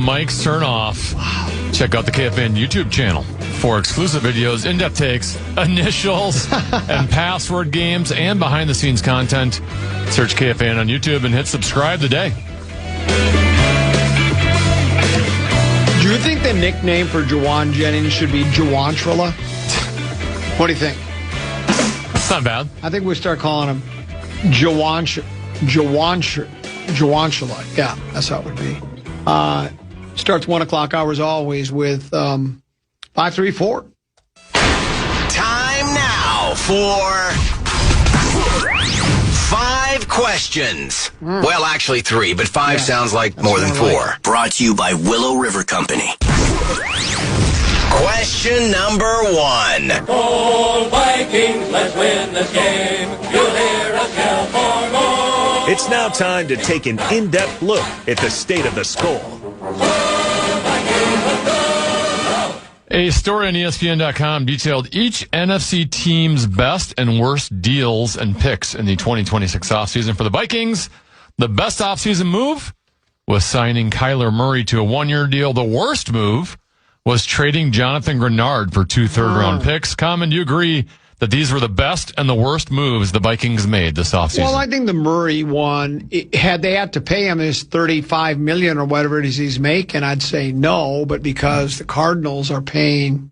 Mics turn off. Check out the KFAN YouTube channel for exclusive videos, in-depth takes, initials, and password games, and behind-the-scenes content. Search KFAN on YouTube and hit subscribe today. Do you think the nickname for Jawan Jennings should be Jawantrilla? What do you think? It's not bad. I think we start calling him Jawantrilla. Yeah, that's how it would be. Starts 1 o'clock hours always with 534. Time now for 5 questions. Well, actually 3, but 5 sounds like more than 4. Right. Brought to you by Willow River Company. Question number 1. All Vikings, let's win this game. You'll hear us yell for more. It's now time to take an in-depth look at the state of the skull. A story on ESPN.com detailed each NFC team's best and worst deals and picks in the 2026 offseason for the Vikings. The best offseason move was signing Kyler Murray to a 1-year deal. The worst move was trading Jonathan Grenard for 2 third-round picks. Common, do you agree that these were the best and the worst moves the Vikings made this offseason? Well, I think the Murray one, had they had to pay him his $35 million or whatever it is he's making, I'd say no. But because the Cardinals are paying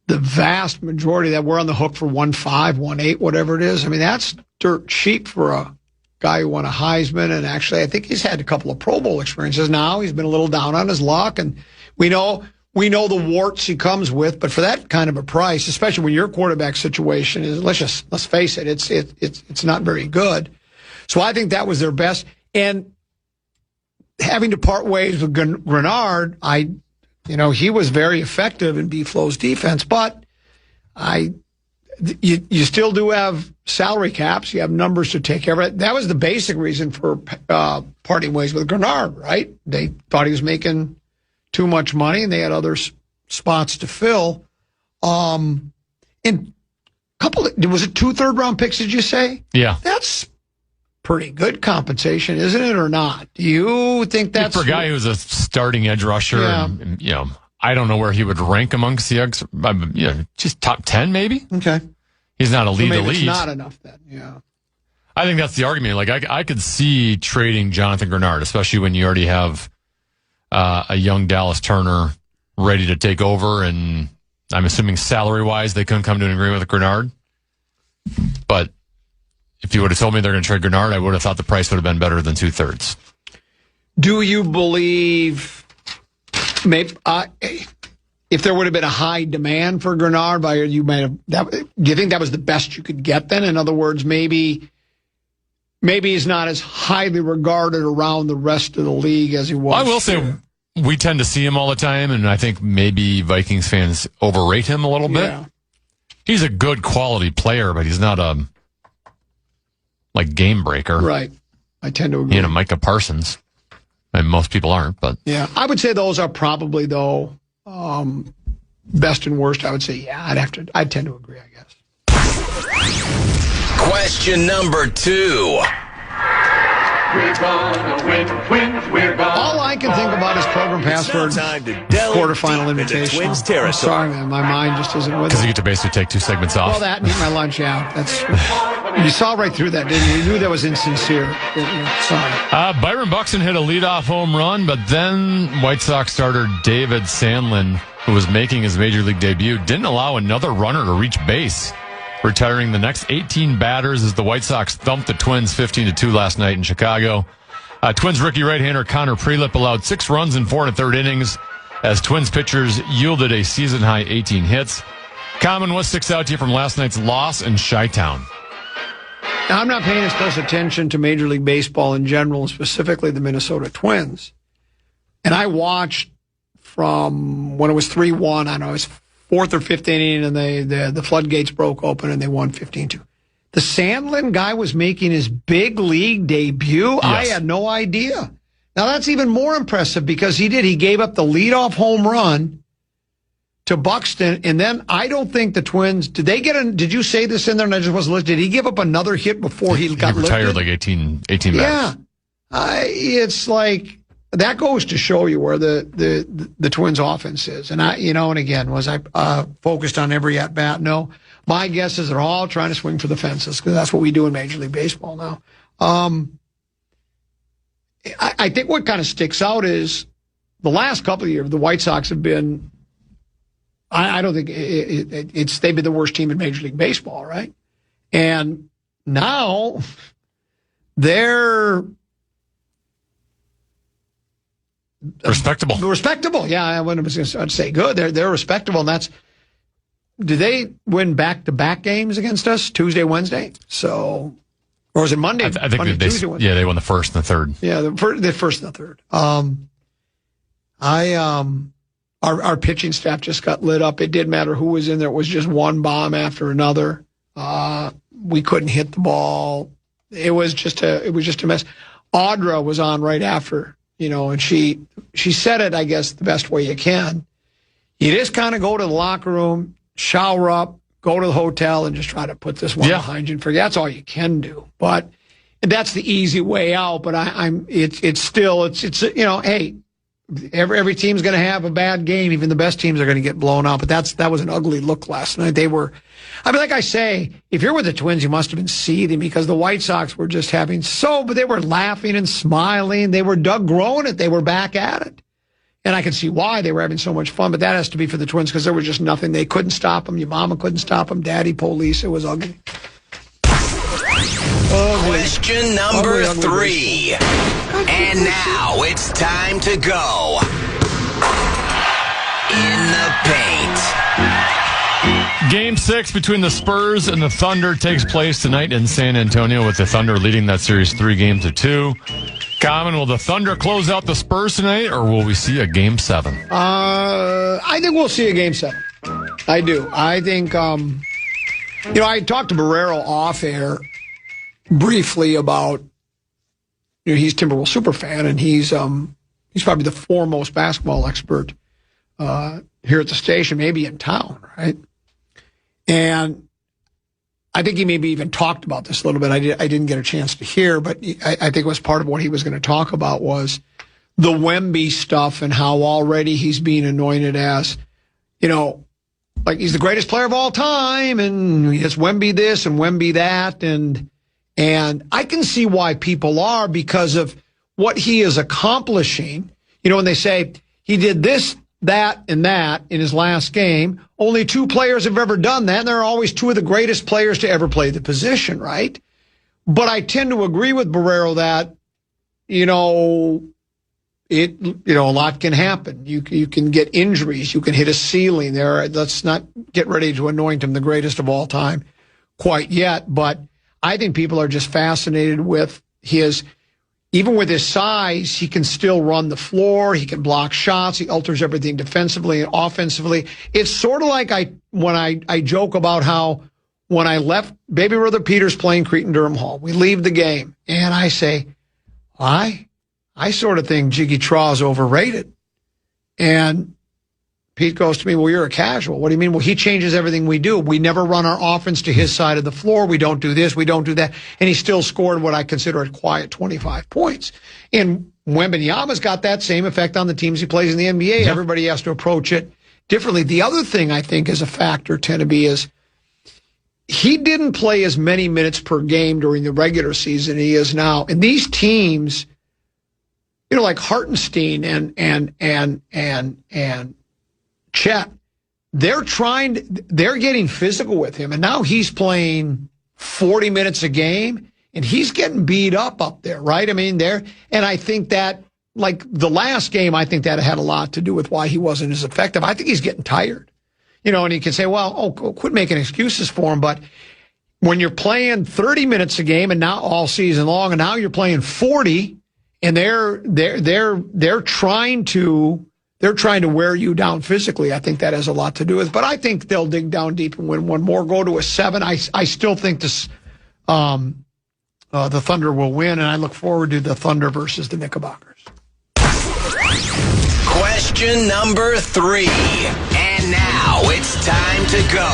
the vast majority that we're on the hook for 1.5, 1.8, whatever it is, I mean, that's dirt cheap for a guy who won a Heisman. And actually, I think he's had a couple of Pro Bowl experiences now. He's been a little down on his luck, and we know the warts he comes with, but for that kind of a price, especially when your quarterback situation is, let's face it, it's not very good. So I think that was their best. And having to part ways with Grenard, he was very effective in B-Flow's defense, but you still do have salary caps. You have numbers to take care of it. That was the basic reason for parting ways with Grenard, right? They thought he was making too much money, and they had other spots to fill. Was it 2 third-round picks, did you say? Yeah. That's pretty good compensation, isn't it, or not? Do you think that's... For a guy who's a starting edge rusher, Yeah. and, I don't know where he would rank amongst the just top 10 maybe? Okay. He's not elite. So maybe it's not enough then, yeah. I think that's the argument. Like, I could see trading Jonathan Grenard, especially when you already have a young Dallas Turner ready to take over, and I'm assuming salary-wise they couldn't come to an agreement with Grenard. But if you would have told me they're going to trade Grenard, I would have thought the price would have been better than 2/3. Do you believe maybe if there would have been a high demand for Grenard, do you think that was the best you could get then? In other words, maybe he's not as highly regarded around the rest of the league as he was. I will say we tend to see him all the time, and I think maybe Vikings fans overrate him a little bit. Yeah. He's a good quality player, but he's not a game breaker. Right. I tend to agree. Micah Parsons. And most people aren't, but yeah, I would say those are probably though best and worst. I would say I'd tend to agree, I guess. Question number 2. We're gonna win, Twins, we're gonna... All I can think about is Progrum password Time to delve quarterfinal deep into invitation. Twins I'm territory. sorry, man. My mind just isn't with because you it. get to basically take 2 segments off. Well, that and eat my lunch out. You saw right through that, didn't you? You knew that was insincere. Sorry. Byron Buxton hit a leadoff home run, but then White Sox starter David Sandlin, who was making his major league debut, didn't allow another runner to reach base, retiring the next 18 batters as the White Sox thumped the Twins 15-2 last night in Chicago. Twins rookie right-hander Connor Prelip allowed 6 runs in 4 1/3 innings as Twins pitchers yielded a season-high 18 hits. Common, what sticks out to you from last night's loss in Chi-Town? Now, I'm not paying as close attention to Major League Baseball in general, and specifically the Minnesota Twins. And I watched from when it was 3-1, I don't know, it was 4th or 5th inning, and the floodgates broke open, and they won 15-2. The Sandlin guy was making his big league debut. Yes. I had no idea. Now, that's even more impressive because he gave up the leadoff home run to Buxton, and then I don't think the Twins, did you say this in there and I just wasn't listening? Did he give up another hit before he got He retired lifted? like 18 batters. Yeah. It's like, that goes to show you where the Twins offense is. And and again, was I focused on every at bat? No. My guess is they're all trying to swing for the fences because that's what we do in Major League Baseball now. I think what kind of sticks out is the last couple of years, the White Sox have been, I don't think they've been the worst team in Major League Baseball, right? And now they're respectable. Respectable, yeah. I was going to say good. They're respectable, and that's. Did they win back-to-back games against us Tuesday, Wednesday? So, or was it Monday? I think Monday, Tuesday, Wednesday? Yeah, they won the first and the third. Yeah, the first and the third. Our pitching staff just got lit up. It didn't matter who was in there. It was just one bomb after another. We couldn't hit the ball. It was just a mess. Audra was on right after, and she said it, I guess, the best way you can. You just kind of go to the locker room, shower up, go to the hotel, and just try to put this one behind you and forget. That's all you can do. But that's the easy way out. But it's still hey, every team's going to have a bad game. Even the best teams are going to get blown out. But that was an ugly look last night. They were, like I say, if you're with the Twins, you must have been seething because the White Sox were just but they were laughing and smiling. They were growing it. They were back at it. And I can see why they were having so much fun, but that has to be for the Twins because there was just nothing. They couldn't stop them. Your mama couldn't stop them. Daddy, police. It was ugly. Question number 3. And now it's time to go in the paint. Game 6 between the Spurs and the Thunder takes place tonight in San Antonio with the Thunder leading that series 3-2. Common, will the Thunder close out the Spurs tonight, or will we see a Game 7? I think we'll see a Game 7. I do. I think, I talked to Barrero off air briefly about, he's Timberwolves super fan, and he's probably the foremost basketball expert here at the station, maybe in town, right? And I think he maybe even talked about this a little bit. I didn't get a chance to hear, but I think it was part of what he was going to talk about was the Wemby stuff and how already he's being anointed as, like he's the greatest player of all time, and it's Wemby this and Wemby that, and I can see why people are because of what he is accomplishing. When they say he did this, that, and that in his last game, only 2 players have ever done that, and they're always 2 of the greatest players to ever play the position, right? But I tend to agree with Barrero that, a lot can happen. You can get injuries. You can hit a ceiling there. Let's not get ready to anoint him the greatest of all time quite yet. But I think people are just fascinated with even with his size, he can still run the floor. He can block shots. He alters everything defensively and offensively. It's sort of like when I joke about how when I left Baby Brother Peters playing Cretin-Durham Hall, we leave the game, and I say, I sort of think Jiggy Traw is overrated. And Pete goes to me, well, you're a casual. What do you mean? Well, he changes everything we do. We never run our offense to his side of the floor. We don't do this. We don't do that. And he still scored what I consider a quiet 25 points. And Wembanyama's got that same effect on the teams he plays in the NBA. Yep. Everybody has to approach it differently. The other thing I think is a factor, Tenneby, is he didn't play as many minutes per game during the regular season he is now. And these teams, like Hartenstein and Chet, they're getting physical with him, and now he's playing 40 minutes a game, and he's getting beat up there, right? I mean, and I think that, like the last game, I think that had a lot to do with why he wasn't as effective. I think he's getting tired, and you can say, well, quit making excuses for him, but when you're playing 30 minutes a game and now all season long, and now you're playing 40, and they're trying to wear you down physically. I think that has a lot to do with it. But I think they'll dig down deep and win one more, go to a 7. I still think the Thunder will win, and I look forward to the Thunder versus the Knickerbockers. Question number 3. And now it's time to go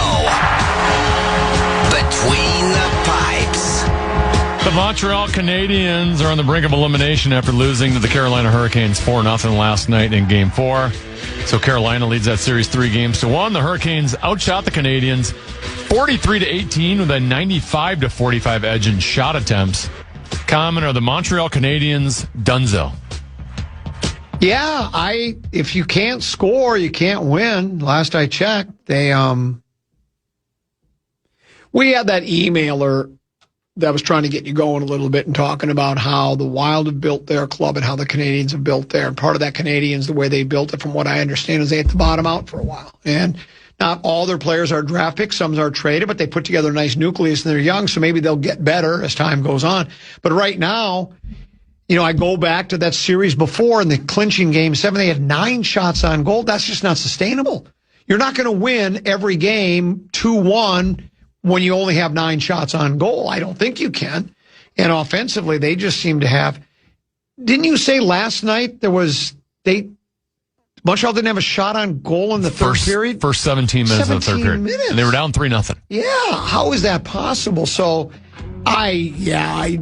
between the pipes. The Montreal Canadiens are on the brink of elimination after losing to the Carolina Hurricanes 4-0 last night in Game 4. So Carolina leads that series 3-1. The Hurricanes outshot the Canadiens 43-18 with a 95-45 edge in shot attempts. Common are the Montreal Canadiens dunzo. Yeah, if you can't score, you can't win. Last I checked, we had that emailer that was trying to get you going a little bit and talking about how the Wild have built their club and how the Canadians have built their. And part of that Canadians, the way they built it, from what I understand, is they had to bottom out for a while. And not all their players are draft picks. Some are traded, but they put together a nice nucleus and they're young, so maybe they'll get better as time goes on. But right now, I go back to that series before in the clinching Game 7. They had 9 shots on goal. That's just not sustainable. You're not going to win every game 2-1 when you only have 9 shots on goal. I don't think you can. And offensively, they just seem to have. Didn't you say last night Montreal didn't have a shot on goal in the third period? First 17 minutes of the third period. And they were down 3-0. Yeah, how is that possible? So, I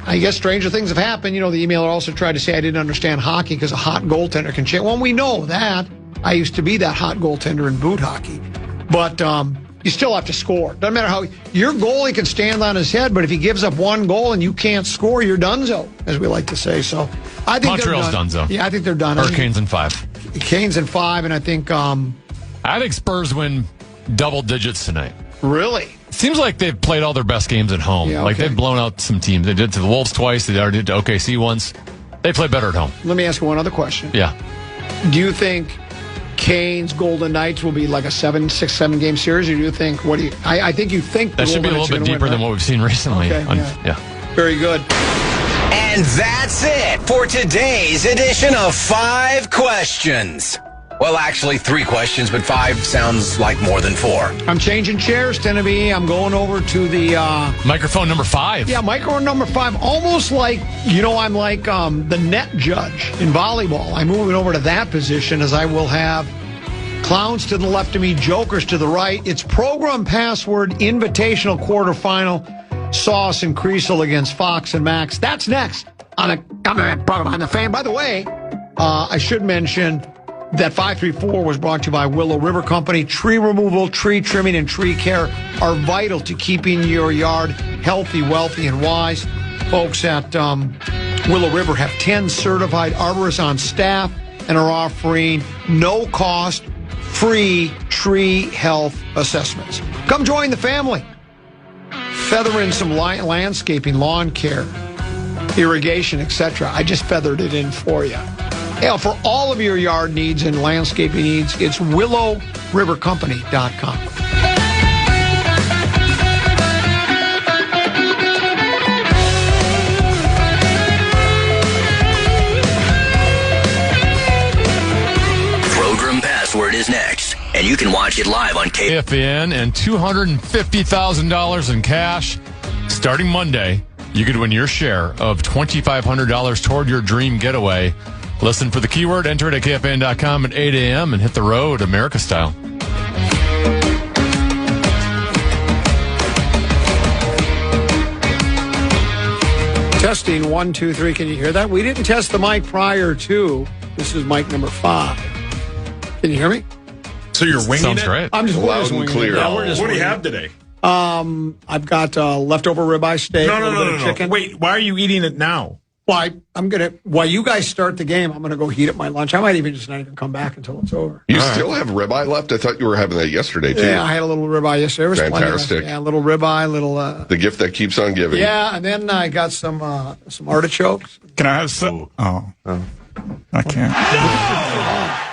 guess stranger things have happened. The emailer also tried to say I didn't understand hockey because a hot goaltender can change. Well, we know that. I used to be that hot goaltender in boot hockey. But you still have to score. Doesn't matter how. Your goalie can stand on his head, but if he gives up one goal and you can't score, you're donezo, as we like to say. So I think Montreal's donezo. Yeah, I think they're done. Hurricanes in 5. Canes in 5, and I think Spurs win double digits tonight. Really? Seems like they've played all their best games at home. Yeah, Like they've blown out some teams. They did to the Wolves twice. They already did to OKC once. They play better at home. Let me ask you one other question. Yeah. Do you think Canes Golden Knights will be like a 6-7 game series, or do you think I think you think that should be a little bit deeper than what we've seen recently. Okay, yeah. Very good. And that's it for today's edition of 5 Questions. Well, actually, 3 questions, but 5 sounds like more than 4. I'm changing chairs, Teneby. I'm going over to the microphone number 5. Yeah, microphone number 5. Almost like, I'm like the net judge in volleyball. I'm moving over to that position, as I will have clowns to the left of me, jokers to the right. It's Progrum password Invitational quarterfinal. Sauce and Creasel against Fox and Max. That's next on the Fan. By the way, I should mention that 534 was brought to you by Willow River Company. Tree removal, tree trimming, and tree care are vital to keeping your yard healthy, wealthy, and wise. Folks at Willow River have 10 certified arborists on staff and are offering no-cost, free tree health assessments. Come join the family. Feather in some landscaping, lawn care, irrigation, etc. I just feathered it in for you. For all of your yard needs and landscaping needs, it's willowrivercompany.com. Program Password is next, and you can watch it live on KFAN and $250,000 in cash. Starting Monday, you could win your share of $2,500 toward your dream getaway. Listen for the keyword, enter it at KFAN.com at 8 a.m. and hit the road America style. Testing 1, 2, 3. Can you hear that? We didn't test the mic prior to. This is mic number 5. Can you hear me? So you're winging Sounds it? great. I'm just loud and clear. Yeah, What do you have today? I've got leftover ribeye steak. No. Chicken. Wait, why are you eating it now? Well, while you guys start the game, I'm gonna go heat up my lunch. I might even just not even come back until it's over. You still have ribeye left? I thought you were having that yesterday, too. Yeah, I had a little ribeye yesterday. There was plenty Fantastic. left. Yeah, a little ribeye, The gift that keeps on giving. Yeah, and then I got some artichokes. Can I have some? Oh. I can't.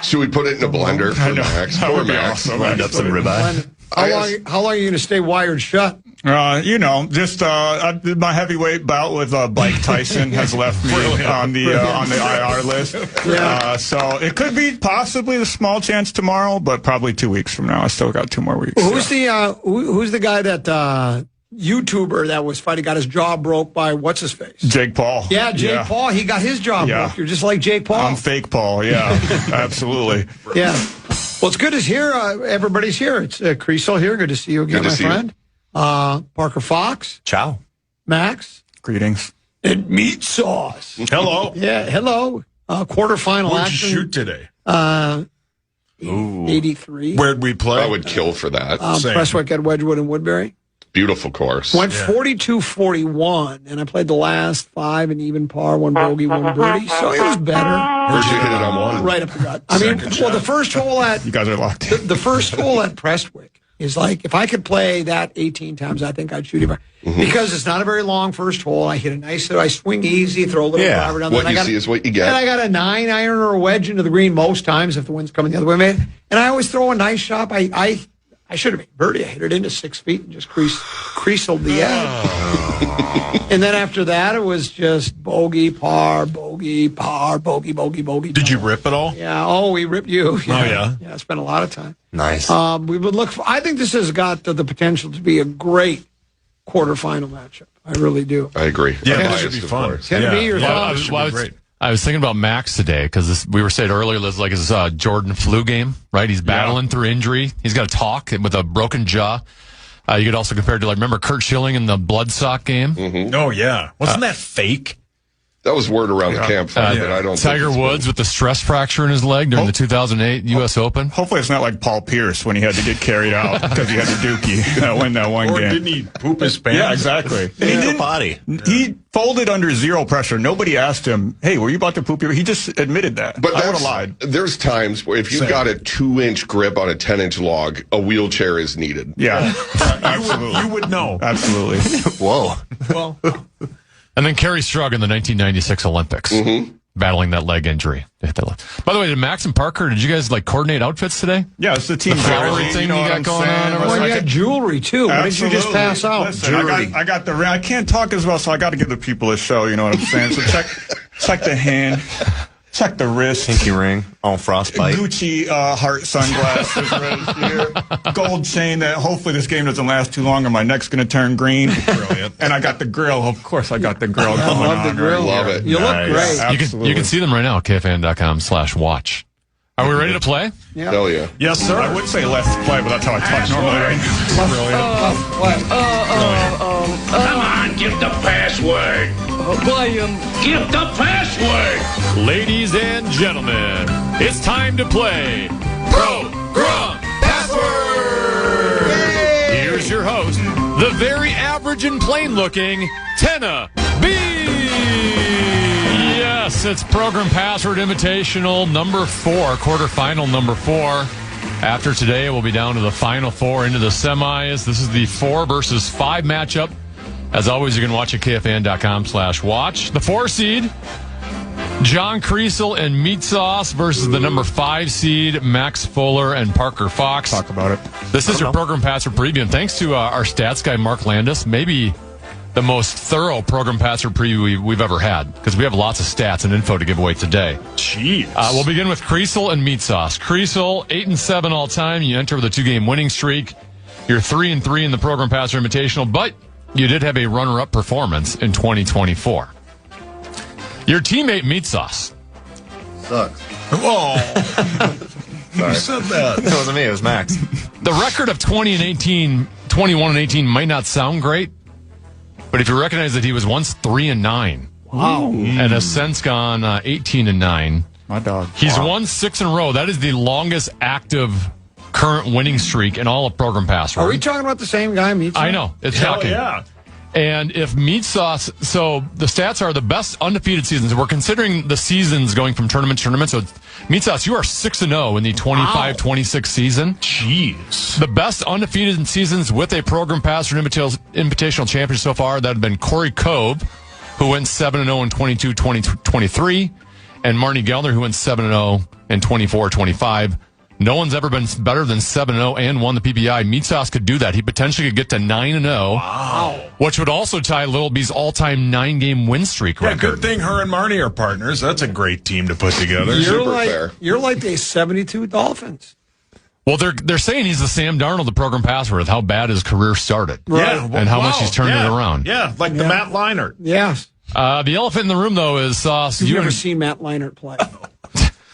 Should we put it in a blender for Max? That Poor would be Max. awesome. Blend up some ribeye. How long are you gonna stay wired shut? Just my heavyweight bout with Mike Tyson has left me on the IR list. Yeah. So it could be possibly a small chance tomorrow, but probably 2 weeks from now. I still got 2 more weeks. Who's the guy that YouTuber that was fighting, got his jaw broke by what's his face? Jake Paul. Yeah, Jake Paul. He got his jaw broke. You're just like Jake Paul. I'm fake Paul. Yeah, absolutely. Yeah. Well, it's good to hear everybody's here. It's Creasel here. Good to see you again, my friend. Parker Fox. Ciao. Max. Greetings. And meat sauce. Hello. Yeah, hello. Quarterfinal Where'd action. you shoot today? 83. Where'd we play? I would kill for that. Same. Prestwick at Wedgwood and Woodbury. Beautiful course. Went 42-41, and I played the last 5 in even par, 1 bogey, 1 birdie, so it was better. Where'd you hit it on one? Right up the gut. I mean, well, the first hole at You guys are locked in. the first hole at Prestwick is like, if I could play that 18 times, I think I'd shoot it. Because it's not a very long first hole. I hit a nice, I swing easy, throw a little driver down there. What you see is what you get. And I got a 9-iron or a wedge into the green most times if the wind's coming the other way, man. And I always throw a nice shot. I should have made birdie. I hit it into 6 feet and just creaseled the edge. And then after that, it was just bogey, par, bogey, par, bogey, bogey, bogey. Did you rip it all? Yeah. Oh, we ripped you. Yeah. Yeah, I spent a lot of time. Nice. We would look for, I think this has got the potential to be a great quarterfinal matchup. I really do. I agree. Yeah, I'm that biased, should be of fun. course. Can it be your Yeah, thoughts? I was- Should be great. I was thinking about Max today because we were saying earlier this is like his Jordan flu game, right? He's battling through injury. He's got to talk with a broken jaw. You could also compare it to, like, remember Kurt Schilling in the Bloodstock game? Oh, yeah. Wasn't that fake? That was word around the campfire, but I don't Tiger think it's Woods with the stress fracture in his leg during the 2008 U.S. Open. Hopefully it's not like Paul Pierce when he had to get carried out because he had the dookie win that one Or game. didn't he poop his pants? Yeah, exactly. And he didn't. Body. He folded under zero pressure. Nobody asked him, "Hey, were you about to poop your?" He just admitted that. But I would that's- have lied. There's times where if you Same. got a 2-inch grip on a 10-inch log, a wheelchair is needed. Yeah, absolutely. You would know. Absolutely. Whoa. Well, And then Kerry Strug in the 1996 Olympics, battling that leg injury. By the way, did Max and Parker, did you guys like coordinate outfits today? Yeah, it's the team flowery jersey, thing you know you what got I'm going saying? on, Well, you got jewelry, too. What did you just Absolutely. pass out? Listen, Jewelry. I got the ring. I can't talk as well, so I got to give the people a show. You know what I'm saying? So check the hand, check the wrist. Pinky ring on frostbite. Gucci heart sunglasses right here. Gold chain that hopefully this game doesn't last too long or my neck's going to turn green. Brilliant. And I got the grill. Of course I got the grill. I coming love the on grill. right Love here. it. You look Nice. great. You can see them right now at KFAN.com/watch. Are we ready to play? Yeah. Hell yeah. yes, sir. I would say let's play, but that's how I talk normally right now. Brilliant. Come on, give the password. Give the password. Ladies and gentlemen, it's time to play Progrum Password. Here's your host, the very average and plain-looking Tenna B. Yes, it's Program Password Invitational number 4, quarterfinal number 4. After today, we'll be down to the final 4 into the semis. This is the 4 versus 5 matchup. As always, you can watch at KFAN.com/watch. The 4 seed, John Creasel and Meat Sauce versus the number 5 seed, Max Fuller and Parker Fox. Talk about it. This is your Program Password preview. And thanks to our stats guy, Mark Landis, maybe the most thorough Program Password preview we've ever had, because we have lots of stats and info to give away today. Jeez. We'll begin with Creasel and Meat Sauce. Creasel, 8-7 all time. You enter with a 2-game winning streak. You're 3-3 in the Program Password Invitational, but you did have a runner-up performance in 2024. Your teammate, Meat Sauce. Sucks. Oh. You said that. It wasn't me. It was Max. The record of 21 and 18 might not sound great, but if you recognize that he was once 3-9, Wow. and has since gone 18-9. My dog. He's won 6 in a row. That is the longest active current winning streak in all of Program Password. Are we talking about the same guy, Meat Sauce? I know. It's Hell shocking. yeah. And if Meat Sauce, so the stats are the best undefeated seasons. We're considering the seasons going from tournament to tournament. So Meat Sauce, you are 6-0 in the 25-26 season. Jeez. The best undefeated seasons with a Program Password Invitational champion so far, that have been Corey Cove, who went 7-0 in 22-23, and Marnie Gellner, who went 7-0 in 24-25. No one's ever been better than 7-0 and won the PBI. Meat Sauce could do that. He potentially could get to 9-0. Wow. Which would also tie Little B's all-time 9-game win streak Yeah, record. good thing her and Marnie are partners. That's a great team to put together. You're like the 72 Dolphins. Well, they're saying he's the Sam Darnold, the Program Password, with how bad his career started. Yeah, And how much he's turned it around. Yeah, like the Matt Leinart. Yes. The elephant in the room, though, is Sauce. You've You never and, seen Matt Leinart play.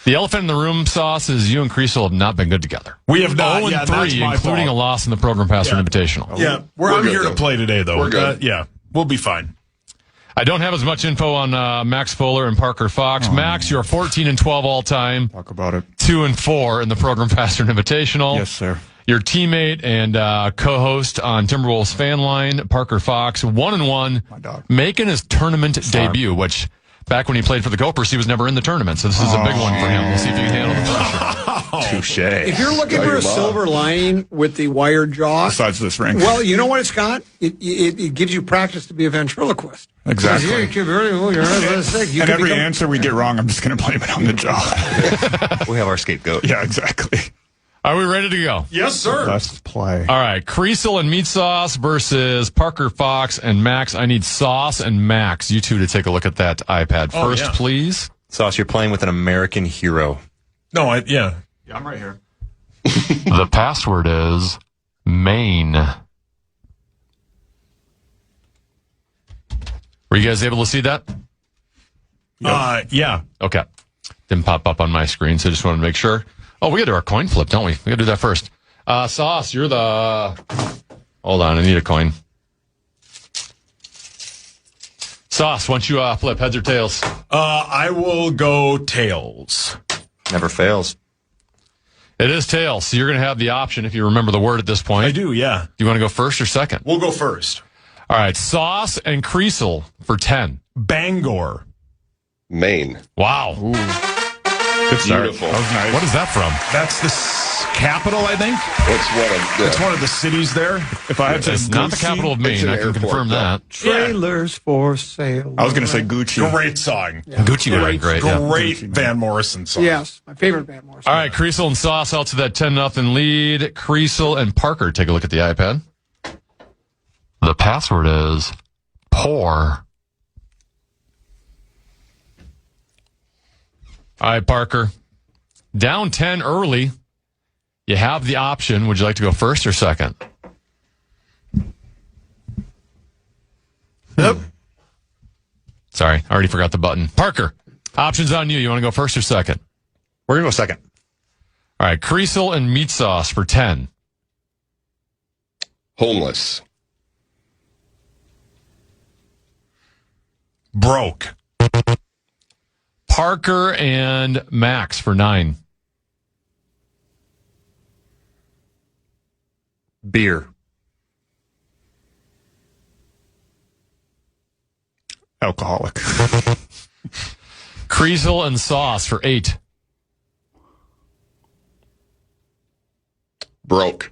the elephant in the room, Sauce, is you and Creasel have not been good together. We have not. 0-3, Yeah, that's my including fault. a loss in the Program Password Invitational. Yeah, We're I'm good, here though. to play today, though. We're good. Yeah, we'll be fine. I don't have as much info on Max Fuller and Parker Fox. Max, you're 14-12 all time. Talk about it. 2-4 in the Program Faster Invitational. Yes, sir. Your teammate and co-host on Timberwolves Fan Line, Parker Fox, 1-1, My dog. making his tournament debut, which back when he played for the Gophers, he was never in the tournament. So this is a big one for him. We'll see if he can handle the pressure. Touche. If you're looking for a silver lining with the wired jaw, Besides this ring. well, you know what it's got? It gives you practice to be a ventriloquist. Exactly. Because you're sick. You And can every become- answer we get wrong, I'm just going to blame it on the jaw. We have our scapegoat. Yeah, exactly. Are we ready to go? Yes, sir. Let's play. All right. Creasel and Meat Sauce versus Parker Fox and Max. I need Sauce and Max, you two, to take a look at that iPad first, yeah. please. Sauce, you're playing with an American hero. No, yeah. Yeah, I'm right here. The password is Maine. Were you guys able to see that? Yeah. Okay. Didn't pop up on my screen, so I just wanted to make sure. Oh, we got to do our coin flip, don't we? We got to do that first. Sauce, you're the... Hold on, I need a coin. Sauce, why don't you flip, heads or tails? I will go tails. Never fails. It is tails, so you're going to have the option if you remember the word at this point. I do, yeah. Do you want to go first or second? We'll go first. All right, Sauce and Creasel for 10. Bangor. Maine. Wow. Good start. Beautiful. That was nice. What is that from? That's the capital, I think. It's one of the cities there. If I had to It's not the capital of Maine. I can airport, confirm though. that. Trailers for sale. I was going to say Gucci. Great song. Gucci would have been great. Yeah. Great Van Morrison song. Yes, my favorite Van Morrison. All right, Creasel and Sauce out to that 10-0 lead. Creasel and Parker, take a look at the iPad. The password is pour. All right, Parker. Down 10 early. You have the option. Would you like to go first or second? Yep. Sorry, I already forgot the button. Parker, options on you. You want to go first or second? We're going to go second. All right, Creasel and Meat Sauce for 10. Homeless. Broke. Parker and Max for 9. Beer. Alcoholic. Creasel and Sauce for 8. Broke.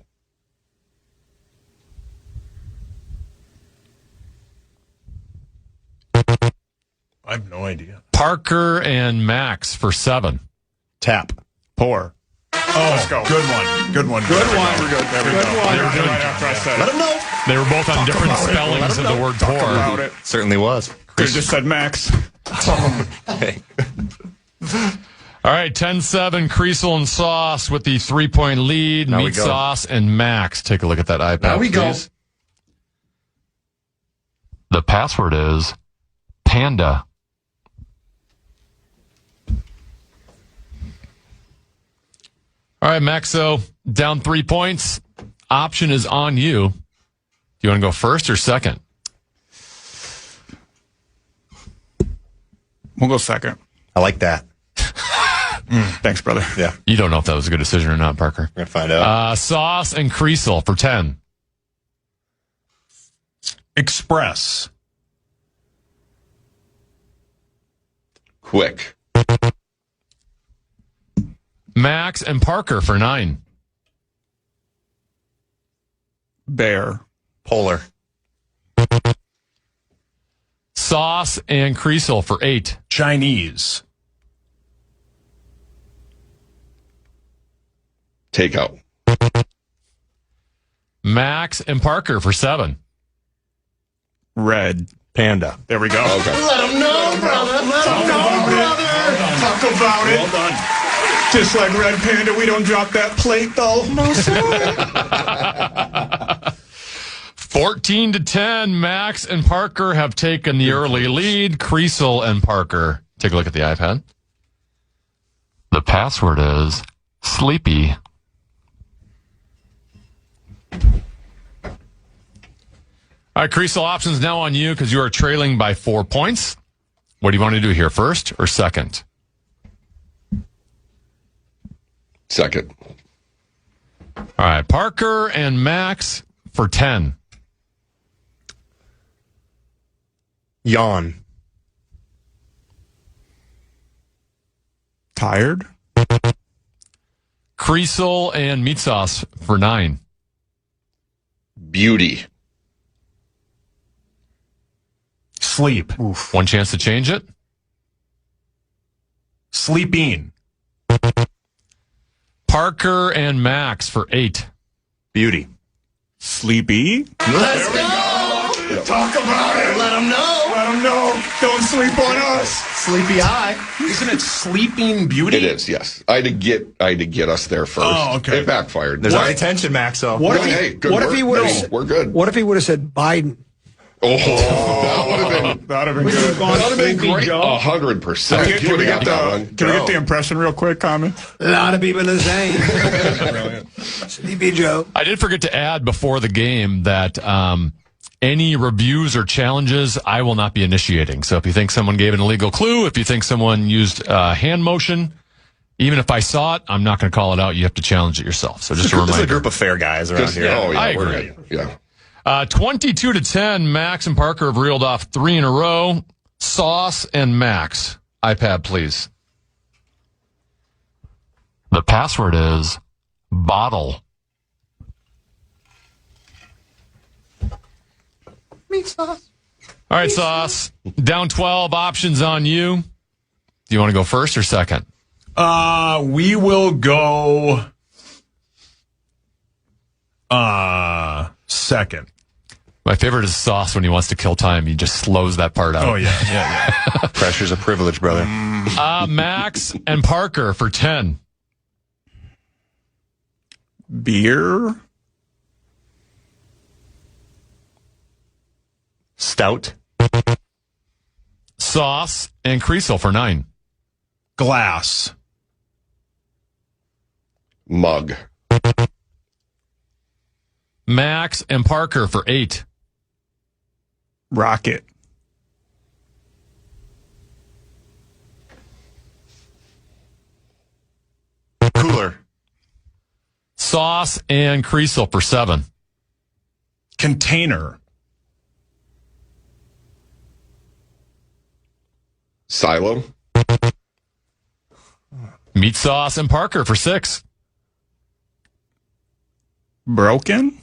I have no idea. Parker and Max for 7. Tap. Pour. Oh, Let's go. Good one. Good one. Good one. We're good. There we Good go. one. They were doing right after I said it. Let him know. They were both on different spellings of the word Talk pour. about it. Certainly was. Could have just said Max. Hey. All right, 10-7, Creasel and Sauce with the 3-point lead. Now we Meat go. Sauce and Max. Take a look at that iPad, Now we go. please. The password is Panda. All right, Maxo, down 3 points. Option is on you. Do you want to go first or second? We'll go second. I like that. Thanks, brother. Yeah. You don't know if that was a good decision or not, Parker. We're going to find out. Sauce and Creasel for 10. Express. Quick. Max and Parker for 9. Bear. Polar. Sauce and Creasel for 8. Chinese. Takeout. Max and Parker for 7. Red. Panda. There we go. Okay. Let him know, brother. Let him know, brother. Talk about it. Well done. Just like Red Panda, we don't drop that plate, though. No, sir. 14-10, Max and Parker have taken the early lead. Creasel and Parker. Take a look at the iPad. The password is Sleepy. All right, Creasel, options now on you because you are trailing by 4 points. What do you want to do here, first or second? Second. All right, Parker and Max for 10. Yawn. Tired. Creasel and Meat Sauce for 9. Beauty. Sleep. Oof. One chance to change it. Sleeping. Parker and Max for 8. Beauty. Sleepy. Let's go. Talk about it. Let them know. Let them know. Don't sleep on us. Sleepy eye. Isn't it Sleeping Beauty? It is, yes. I had to get us there first. Oh, okay. It backfired. There's already tension, Maxo. What No, if he, hey, good what if work. he would No, have? we're good. What if he would have said Biden? Oh, that would have been. That'd have been Would you have good. gone That would have been Sleepy great. Joe? 100%. Can You would we have get got that one. Can we get the impression real quick, Carmen? A lot of people the same. Sleepy Joe. I did forget to add before the game that any reviews or challenges I will not be initiating. So if you think someone gave an illegal clue, if you think someone used hand motion, even if I saw it, I'm not going to call it out. You have to challenge it yourself. So just a This is a reminder. group of fair guys around here. Oh, yeah, I we're agree. good. Yeah. 22-10, Max and Parker have reeled off 3 in a row. Sauce and Max. iPad, please. The password is bottle. Meat sauce. All right, Sauce. Down 12, options on you. Do you want to go first or second? We will go second. My favorite is Sauce when he wants to kill time. He just slows that part out. Oh, yeah. Pressure's a privilege, brother. Max and Parker for 10. Beer. Stout. Sauce and Creasel for 9. Glass. Mug. Max and Parker for 8. Rocket. Cooler. Sauce and Creasel for 7. Container. Silo. Meat Sauce and Parker for 6. Broken.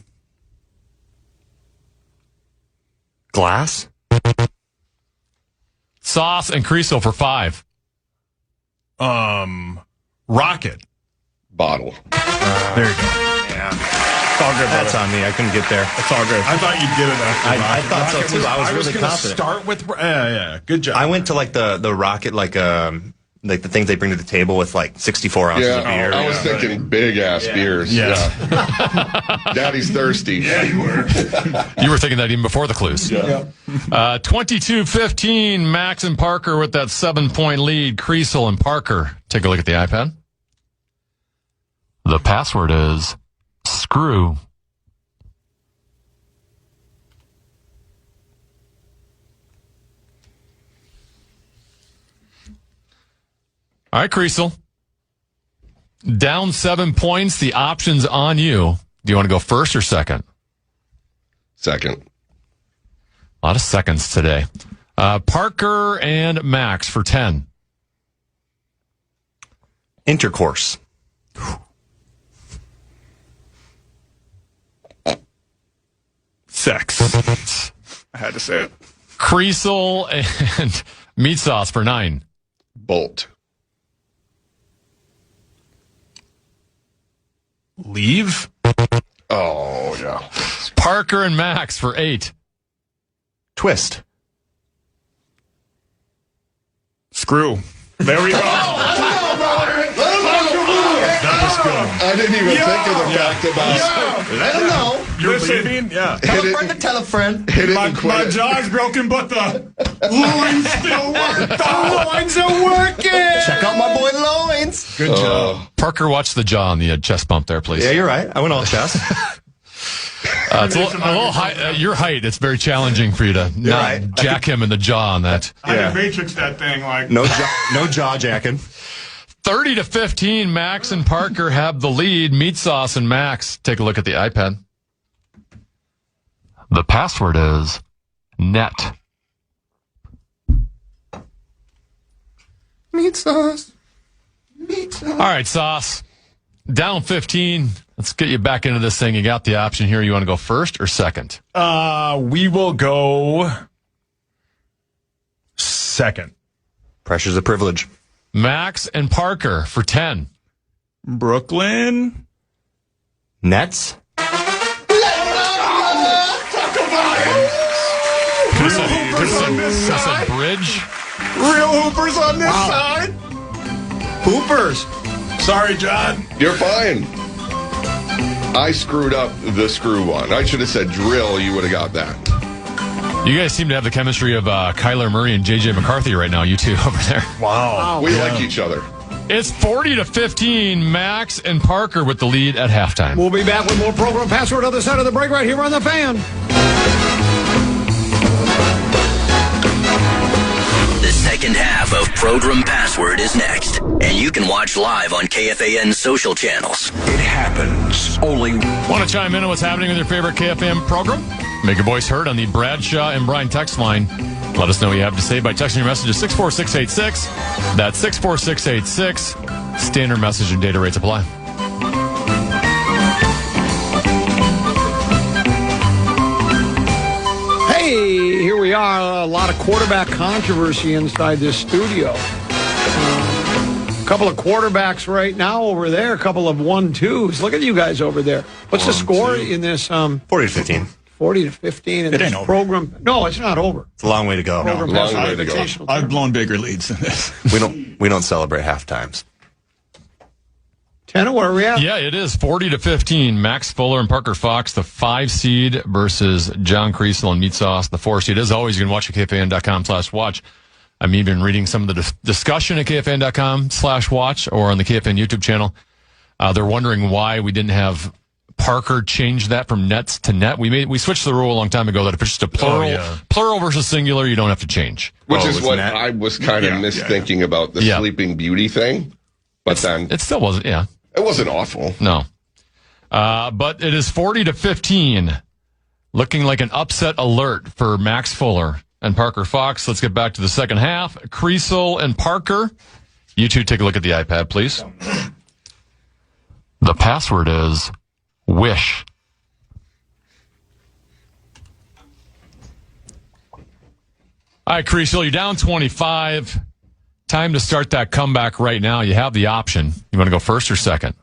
Glass. Sauce and Creasel for 5. Rocket. Bottle. There you go. Yeah. It's all good, That's brother. on me. I couldn't get there. It's all good. I thought you'd get it after I Rocket. thought so, Rocket too. I was really gonna confident. Start with yeah. Good job. I went to like the rocket, like the things they bring to the table with like 64 ounces of beer. I was thinking big ass beers. Yeah. Yeah. Daddy's thirsty. Yeah, you were. You were thinking that even before the clues. Yeah. 22-15, Max and Parker with that 7-point lead. Creasel and Parker. Take a look at the iPad. The password is screw. All right, Creasel. Down 7 points. The option's on you. Do you want to go first or second? Second. A lot of seconds today. Parker and Max for 10. Intercourse. Sex. I had to say it. Creasel and Meat Sauce for 9. Bolt. Leave. Oh, yeah. Parker and Max for 8. Twist. Screw. There we go. That was good. I didn't even think of the fact about Let them know. You're Listen. leaving? Yeah. Tell Hit a it. friend to tell a friend. hit it My and quit it. jaw's broken, but the loins still work. The loins are working. Check out my boy Loins. Good job. Parker, watch the jaw on the chest bump there, please. Yeah, you're right. I went all chest. It's a little high. Your height, it's very challenging for you to not jack him in the jaw on that. I can matrix that thing like no jaw jacking. 30-15, Max and Parker have the lead. Meat Sauce and Max, take a look at the iPad. The password is net. Meat sauce. Meat sauce. All right, Sauce. Down 15. Let's get you back into this thing. You got the option here. You want to go first or second? We will go second. Pressure's a privilege. Max and Parker for 10. Brooklyn Nets. This a bridge? Real Hoopers on this side. Hoopers. Sorry, John. You're fine. I screwed up the screw one. I should have said drill. You would have got that. You guys seem to have the chemistry of Kyler Murray and J.J. McCarthy right now, you two over there. Wow. We like each other. It's 40-15, Max and Parker with the lead at halftime. We'll be back with more Program Password on the side of the break right here on The Fan. The second half of Program Password is next, and you can watch live on KFAN's social channels. It happens only. Want to chime in on what's happening with your favorite KFAN program? Make your voice heard on the Bradshaw and Bryan text line. Let us know what you have to say by texting your message to 64686. That's 64686. Standard message and data rates apply. Hey, here we are. A lot of quarterback controversy inside this studio. A couple of quarterbacks right now over there. A couple of 1-2s. Look at you guys over there. What's the score in this? 40-15. 40-15 in this program. No, it's not over. It's a long way to go. Program long way to go. I've blown bigger leads than this. We don't celebrate half times. Tanner, where are we at? Yeah, it is 40-15. Max Fuller and Parker Fox, the 5 seed, versus John Creasel and Meat Sauce, the 4 seed. As always, you can watch at KFAN.com/watch. I'm even reading some of the discussion at KFAN.com/watch or on the KFAN YouTube channel. They're wondering why we didn't have Parker change that from nets to net. We switched the rule a long time ago that if it's just a plural versus singular, you don't have to change. Which is what net. I was kind of misthinking about the Sleeping Beauty thing. But then it still wasn't, It wasn't awful. No. But it is 40-15. Looking like an upset alert for Max Fuller and Parker Fox. Let's get back to the second half. Creasel and Parker. You two take a look at the iPad, please. The password is wish. All right, Creasel, you're down 25. Time to start that comeback right now. You have the option. You want to go first or second?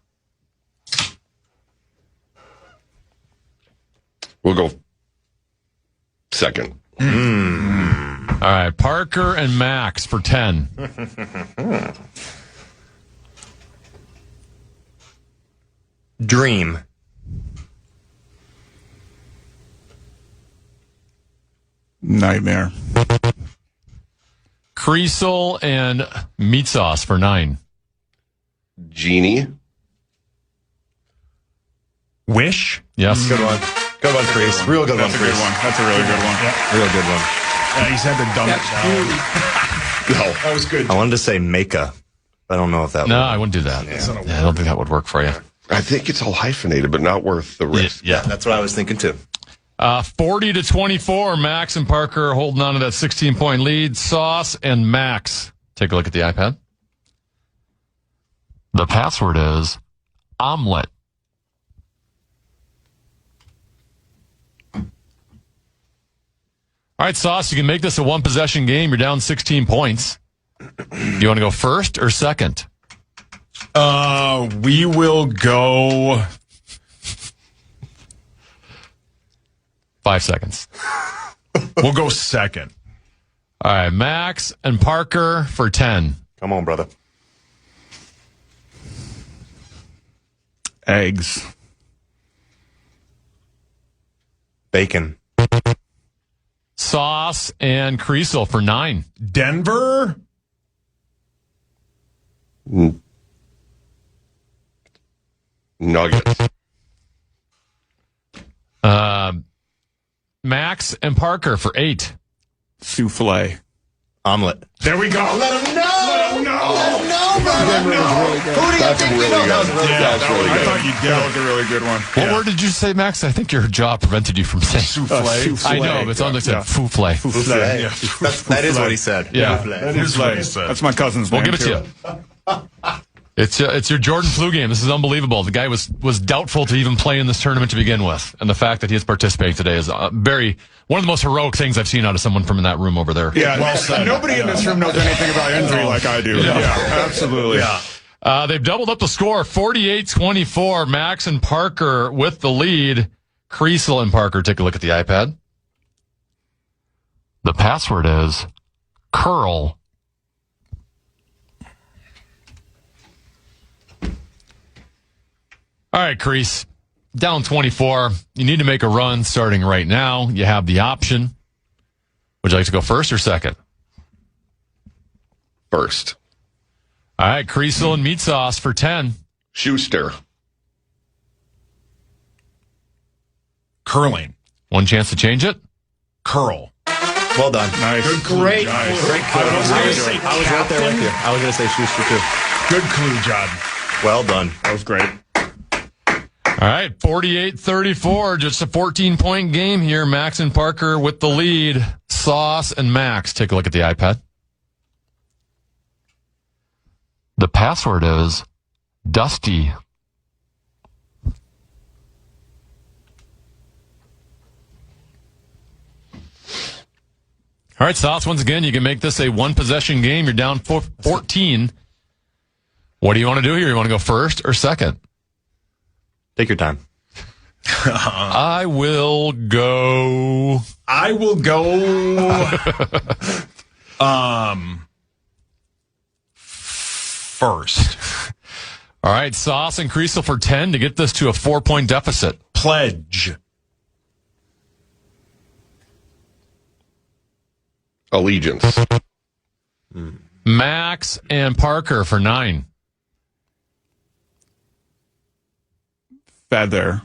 We'll go second. All right, Parker and Max for 10. Dream. Nightmare. Creasel and Meat Sauce for 9. Genie. Wish. Yes. Good one. Good one, Crease. Real good one, That's a good Crease. one. That's a really good one. Yeah. Real good one. Yeah, he's had to dumb it down. No. That was good. I wanted to say Maka. I don't know if that No, would. I wouldn't do that. Yeah, I don't think that would work for you. I think it's all hyphenated, but not worth the risk. Yeah, that's what I was thinking too. 40-24. Max and Parker holding on to that 16-point lead. Sauce and Max. Take a look at the iPad. The password is omelet. All right, Sauce, you can make this a one-possession game. You're down 16 points. Do you want to go first or second? We will go 5 seconds. We'll go second. All right, Max and Parker for 10. Come on, brother. Eggs. Bacon. Sauce and Creasel for 9. Denver. Nuggets. Max and Parker for 8. Souffle. Omelet. There we go. Let him know. Let him know. Let him know, Who do you think you know? That was really good. I thought you did. That was a really good one. What word did you say, Max? I think your jaw prevented you from saying Souffle. I know, but it's on the souffle. That is what he said. Yeah. That is what he said. That's my cousin's name. We'll give it to you. It's your Jordan flu game. This is unbelievable. The guy was doubtful to even play in this tournament to begin with, and the fact that he is participating today is one of the most heroic things I've seen out of someone from in that room over there. Yeah, well said. Nobody in this room knows anything about injury like I do. Yeah, absolutely. Yeah. They've doubled up the score, 48-24. Max and Parker with the lead. Creasel and Parker, take a look at the iPad. The password is curl. All right, Crease. Down 24. You need to make a run starting right now. You have the option. Would you like to go first or second? First. All right, Creasel and meat sauce for 10. Schuster. Curling. One chance to change it. Curl. Well done. Nice. Great. Nice. Great. I was right there with you. I was going to say Schuster, too. Good clue, John. Well done. That was great. All right, 48-34, just a 14-point game here. Max and Parker with the lead. Sauce and Max. Take a look at the iPad. The password is Dusty. All right, Sauce, once again, you can make this a one-possession game. You're down 14. What do you want to do here? You want to go first or second? Take your time. I will go first. All right, Sauce and Creasel for 10 to get this to a 4-point deficit. Pledge. Allegiance. Max and Parker for 9. Feather.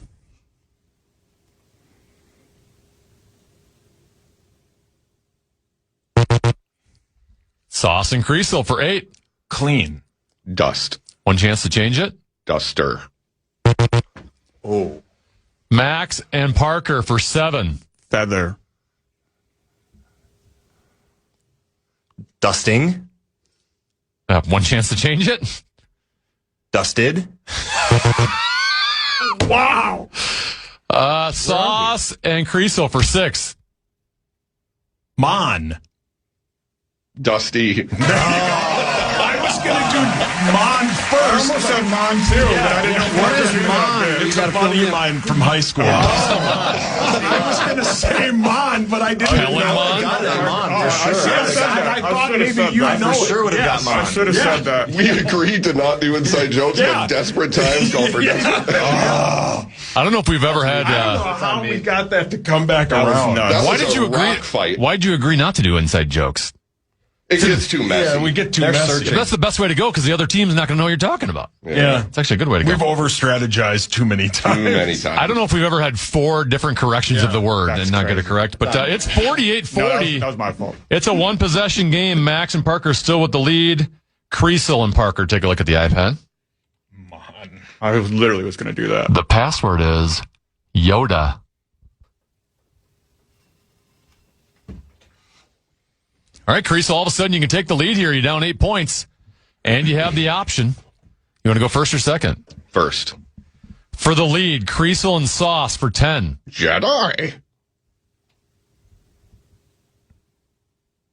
Sauce and Creasel for 8. Clean. Dust. One chance to change it. Duster. Oh. Max and Parker for 7. Feather. Dusting. One chance to change it. Dusted. Wow. Sauce and Creasel for 6. Mon. Dusty. I was going to do Mon first. I almost said Mon too, but I didn't know What is Mon? It's a buddy of mine from high school. I was going to say Mon, but I didn't Helen know. Mon? Got that Mon, for sure. I thought maybe you I know for sure would have got I Mon. should have said that. We agreed to not do inside jokes, Yeah. but desperate times call for desperate. I don't know if we've ever had. I don't know how we got that to come back around. That Why was did you a agree? rock fight. Why'd you agree not to do inside jokes? It gets too messy. Yeah, we get too messy. That's the best way to go because the other team's not going to know what you're talking about. Yeah. It's actually a good way to go. We've over-strategized too many times. Too many times. I don't know if we've ever had 4 different corrections of the word and not get it correct, but it's 48-40. That was my fault. It's a one-possession game. Max and Parker still with the lead. Creasel and Parker, take a look at the iPad. I was literally going to do that. The password is Yoda. All right, Creasel, all of a sudden you can take the lead here. You're down 8 points, and you have the option. You want to go first or second? First. For the lead, Creasel and Sauce for 10. Jedi.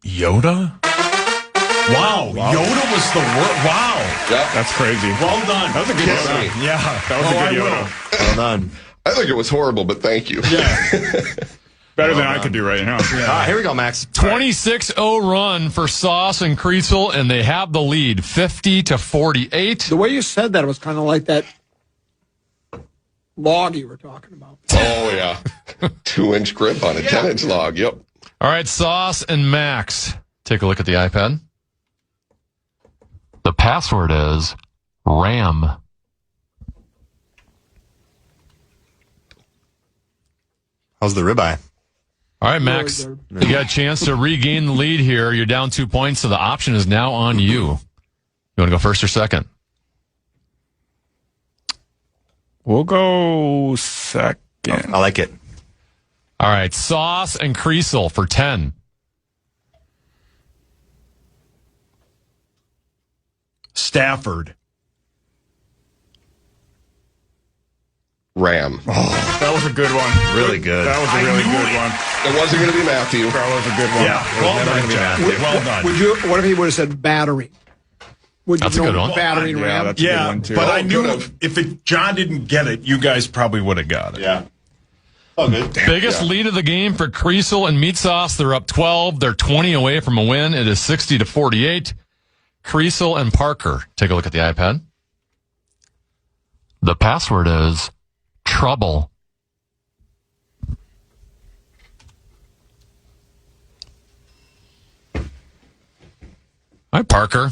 Yoda? Wow. Yoda was the word. Wow. Yep. That's crazy. Well done. That was a good Kiss Yoda. me. Yeah. That was a good Yoda. Well done. I think it was horrible, but thank you. Better than I could do right now. All right, here we go, Max. 26-0 run for Sauce and Creasel, and they have the lead, 50-48. The way you said that, it was kind of like that log you were talking about. Oh, yeah. 2-inch grip on a 10-inch log. Yep. All right, Sauce and Max, take a look at the iPad. The password is RAM. How's the ribeye? All right, Max, you got a chance to regain the lead here. You're down 2 points, so the option is now on you. You want to go first or second? We'll go second. I like it. All right, Sauce and Creasel for 10. Stafford. Ram. Oh, that was a good one. Really good. That was a really good one. It wasn't going to be Matthew. That was a good one. Yeah, well done, John. Well done. Would you? What if he would have said battering? Would you That's a good one. Battering Yeah, ram? that's a good Yeah, one, too. but I knew could've. if John didn't get it, you guys probably would have got it. Yeah. Oh, good. Biggest lead of the game for Creasel and Meat Sauce. They're up 12. They're 20 away from a win. It is 60-48. Creasel and Parker. Take a look at the iPad. The password is trouble. All right, Parker.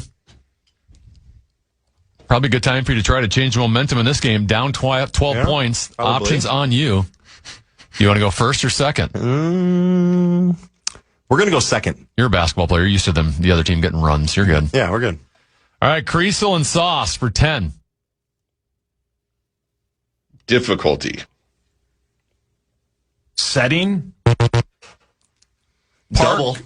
Probably a good time for you to try to change the momentum in this game. Down 12 points. Probably. Options on you. You want to go first or second? We're going to go second. You're a basketball player. You're used to the other team getting runs. You're good. Yeah, we're good. All right, Creasel and Sauce for 10. Difficulty. Setting. Double.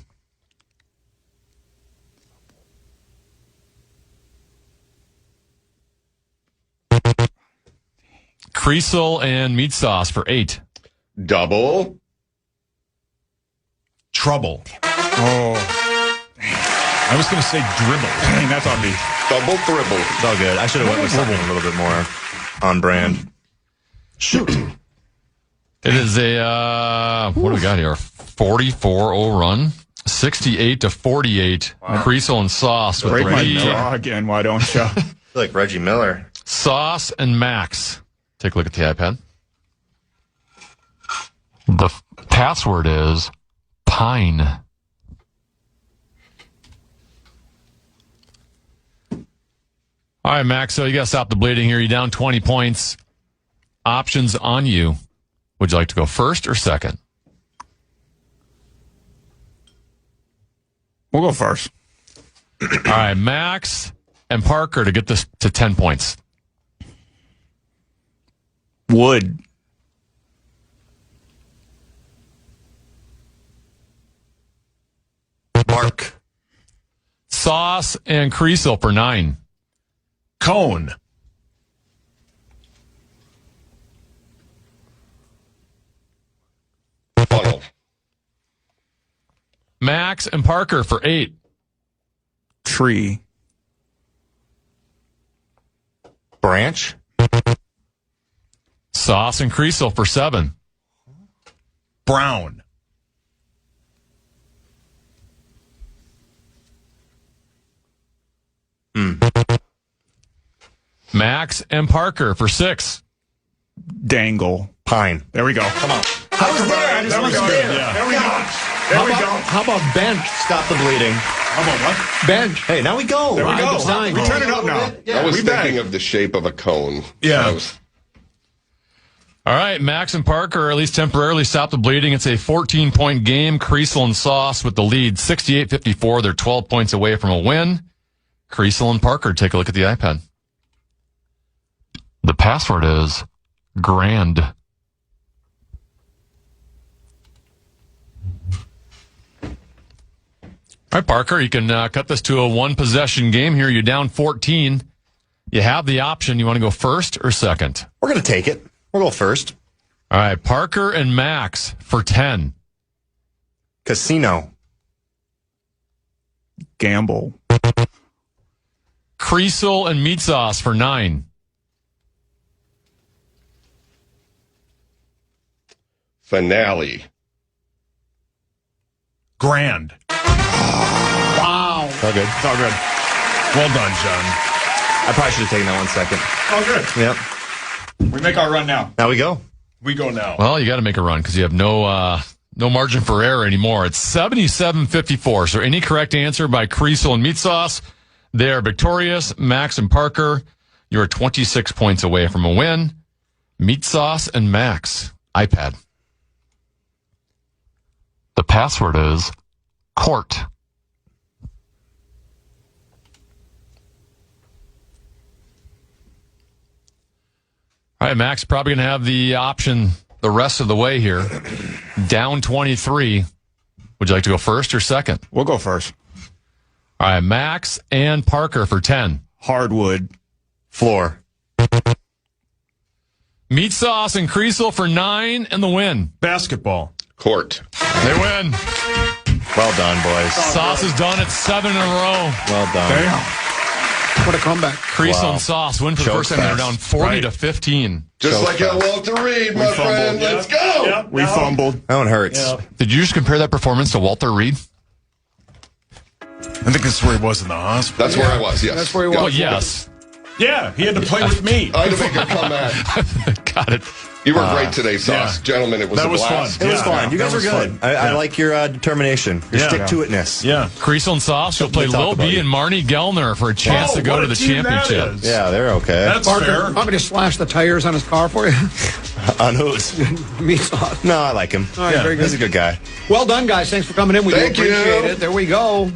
Creasel and Meat Sauce for 8. Double. Trouble. Oh, I was going to say dribble. dang, that's on me. Double dribble. It's all good. I should have went with something a little bit more on brand. Shoot. It is a, what do we got here? 44-0 run. 68-48. Creasel and Sauce with Break the my lead. jaw again, why don't you? I feel like Reggie Miller. Sauce and Max. Take a look at the iPad. The password is Pine. All right, Max, so you got to stop the bleeding here. You're down 20 points. Options on you. Would you like to go first or second? We'll go first. All right, Max and Parker to get this to 10 points. Wood. Mark. Sauce and Creasel for 9. Cone. Funnel. Max and Parker for 8. Tree. Branch. Sauce and Creasel for 7. Brown. Max and Parker for 6. Dangle. Pine. There we go. Come on. How was there? There we go. Yeah. There we go. There we go. How about bench? Stop the bleeding. How about what? Bench. Hey, now we go. There we go. Design. We turn it up now. I was we thinking back. of the shape of a cone. Yeah. I was- All right, Max and Parker at least temporarily stop the bleeding. It's a 14-point game. Creasel and Sauce with the lead, 68-54. They're 12 points away from a win. Creasel and Parker, take a look at the iPad. The password is grand. All right, Parker, you can cut this to a one-possession game here. You're down 14. You have the option. You want to go first or second? We're going to take it. We'll go first. All right, Parker and Max for 10. Casino. Gamble. Creasel and Meat Sauce for 9. Finale. Grand. Wow. All good. It's all good. Well done, John. I probably should have taken that 1 second. All good. Yep. We make our run now. Now we go. We go now. Well, you got to make a run because you have no margin for error anymore. It's 77-54. So any correct answer by Creasel and Meat Sauce, they are victorious. Max and Parker, you're 26 points away from a win. Meat Sauce and Max, iPad. The password is court. All right, Max, probably going to have the option the rest of the way here. Down 23. Would you like to go first or second? We'll go first. All right, Max and Parker for 10. Hardwood. Floor. Meat sauce and Creasel for 9 and the win. Basketball. Court. They win. Well done, boys. Sauce is done at 7 in a row. Well done. Damn. What a comeback. Creasel and Sauce win for the first time. They're down 40 to 15. Just like at Walter Reed, my friend. Let's go. Yep. We fumbled. That one hurts. Yeah. Did you just compare that performance to Walter Reed? I think this is where he was in the hospital. That's where I was, yes. That's where he was. Oh, yes. Yeah, he had to play with me. I had to make a comeback. Got it. You were great today, Sauce. yeah. Gentlemen, it was That a was blast. fun. It was Yeah, fun. You guys that were was good. fun. I like your determination, your stick-to-itness. Yeah. Creasel and Sauce will play Something to Lil talk B about. and Marnie Gellner for a chance to go what to a the team that championship. is. Yeah, they're okay. That's Parker, fair. want me to slash the tires on his car for you? On whose? Meat sauce. No, I like him. All right, very He's a good. good guy. Well done, guys. Thanks for coming in. We Thank do appreciate you. it. There we go.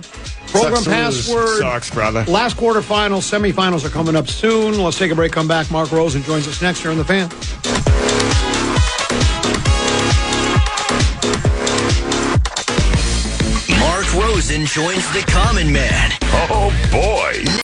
Program Sucks to lose. password. Sucks, brother. Last quarterfinals, semifinals are coming up soon. Let's take a break, come back. Mark Rosen joins us next here on The Fan. Mark Rosen joins the Common Man. Oh, boy.